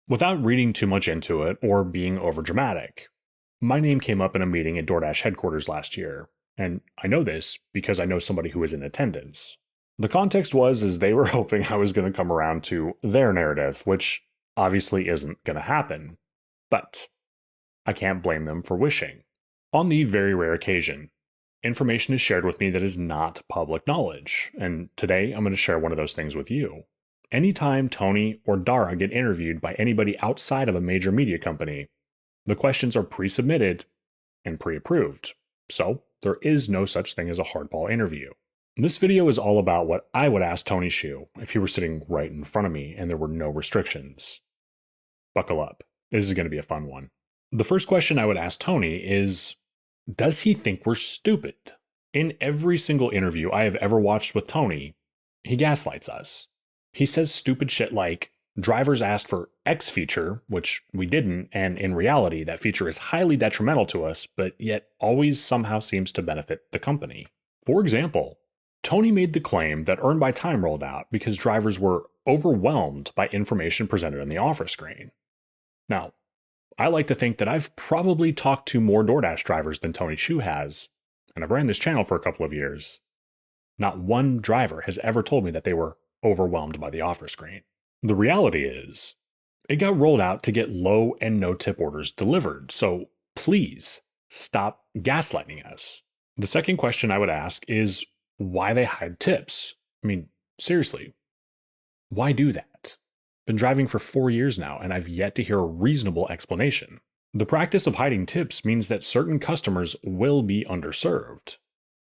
Without reading too much into it or being overdramatic, my name came up in a meeting at DoorDash headquarters last year, and I know this because I know somebody who was in attendance. The context was is they were hoping I was going to come around to their narrative, which obviously isn't going to happen. But I can't blame them for wishing. On the very rare occasion, information is shared with me that is not public knowledge, and today I'm going to share one of those things with you. Anytime Tony or Dara get interviewed by anybody outside of a major media company, the questions are pre-submitted and pre-approved, so there is no such thing as a hardball interview. This video is all about what I would ask Tony Shu if he were sitting right in front of me and there were no restrictions. Buckle up, this is going to be a fun one. The first question I would ask Tony is, does he think we're stupid? In every single interview I have ever watched with Tony, he gaslights us. He says stupid shit like, drivers asked for X feature, which we didn't, and in reality, that feature is highly detrimental to us, but yet always somehow seems to benefit the company. For example, Tony made the claim that Earn by Time rolled out because drivers were overwhelmed by information presented on the offer screen. Now, I like to think that I've probably talked to more DoorDash drivers than Tony Shu has, and I've ran this channel for a couple of years. Not one driver has ever told me that they were overwhelmed by the offer screen. The reality is, it got rolled out to get low and no tip orders delivered, so please stop gaslighting us. The second question I would ask is why they hide tips. I mean, seriously, why do that? Been driving for 4 years now, and I've yet to hear a reasonable explanation. The practice of hiding tips means that certain customers will be underserved.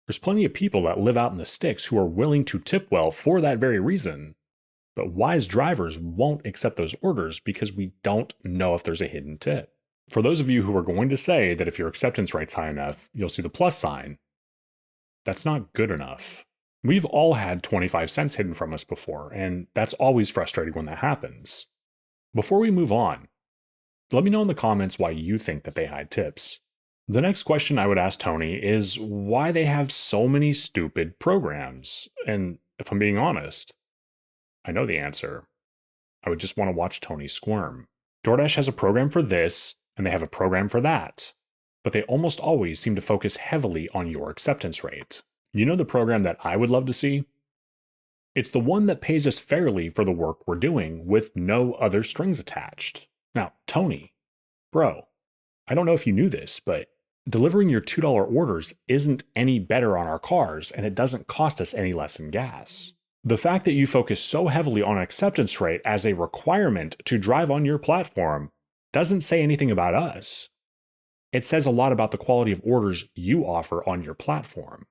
There's plenty of people that live out in the sticks who are willing to tip well for that very reason, but wise drivers won't accept those orders because we don't know if there's a hidden tip. For those of you who are going to say that if your acceptance rate's high enough, you'll see the plus sign, that's not good enough. We've all had 25 cents hidden from us before, and that's always frustrating when that happens. Before we move on, let me know in the comments why you think that they hide tips. The next question I would ask Tony is why they have so many stupid programs. And if I'm being honest, I know the answer. I would just want to watch Tony squirm. DoorDash has a program for this, and they have a program for that. But they almost always seem to focus heavily on your acceptance rate. You know the program that I would love to see? It's the one that pays us fairly for the work we're doing with no other strings attached. Now, Tony, bro, I don't know if you knew this, but delivering your $2 orders isn't any better on our cars, and it doesn't cost us any less in gas. The fact that you focus so heavily on acceptance rate as a requirement to drive on your platform doesn't say anything about us. It says a lot about the quality of orders you offer on your platform.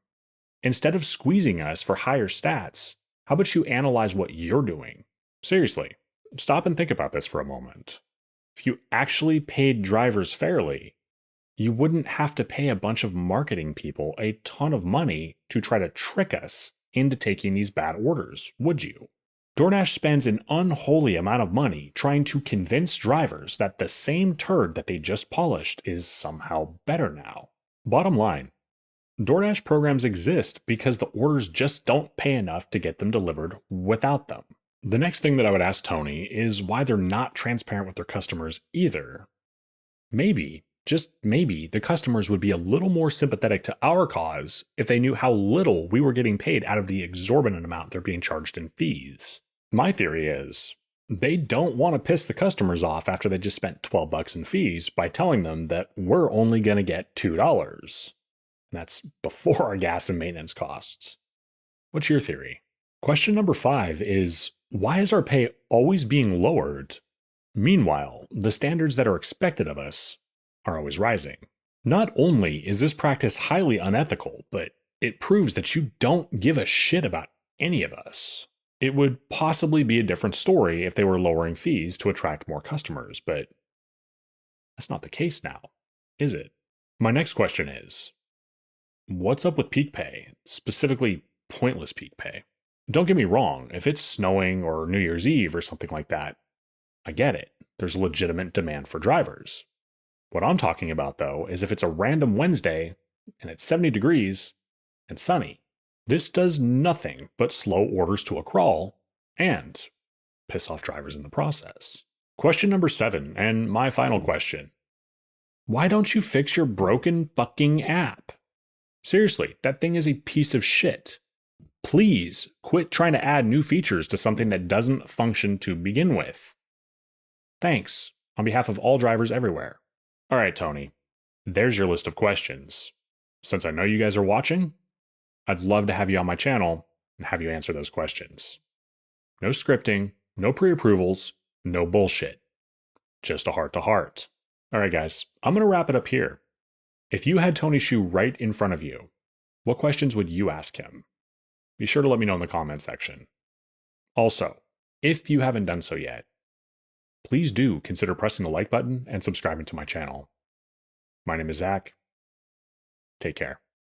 Instead of squeezing us for higher stats, how about you analyze what you're doing? Seriously, stop and think about this for a moment. If you actually paid drivers fairly, you wouldn't have to pay a bunch of marketing people a ton of money to try to trick us into taking these bad orders, would you? DoorDash spends an unholy amount of money trying to convince drivers that the same turd that they just polished is somehow better now. Bottom line, DoorDash programs exist because the orders just don't pay enough to get them delivered without them. The next thing that I would ask Tony is why they're not transparent with their customers either. Maybe, just maybe, the customers would be a little more sympathetic to our cause if they knew how little we were getting paid out of the exorbitant amount they're being charged in fees. My theory is, they don't want to piss the customers off after they just spent $12 in fees by telling them that we're only going to get $2. That's before our gas and maintenance costs. What's your theory? Question number 5 is, why is our pay always being lowered? Meanwhile, the standards that are expected of us are always rising. Not only is this practice highly unethical, but it proves that you don't give a shit about any of us. It would possibly be a different story if they were lowering fees to attract more customers, but that's not the case now, is it? My next question is, what's up with peak pay, specifically pointless peak pay? Don't get me wrong, if it's snowing or New Year's Eve or something like that, I get it. There's a legitimate demand for drivers. What I'm talking about, though, is if it's a random Wednesday and it's 70 degrees and sunny. This does nothing but slow orders to a crawl and piss off drivers in the process. Question number 7, and my final question. Why don't you fix your broken fucking app? Seriously, that thing is a piece of shit. Please quit trying to add new features to something that doesn't function to begin with. Thanks, on behalf of all drivers everywhere. All right, Tony, there's your list of questions. Since I know you guys are watching, I'd love to have you on my channel and have you answer those questions. No scripting, no pre-approvals, no bullshit. Just a heart-to-heart. All right, guys, I'm going to wrap it up here. If you had Tony Xu right in front of you, what questions would you ask him? Be sure to let me know in the comment section. Also, if you haven't done so yet, please do consider pressing the like button and subscribing to my channel. My name is Zach. Take care.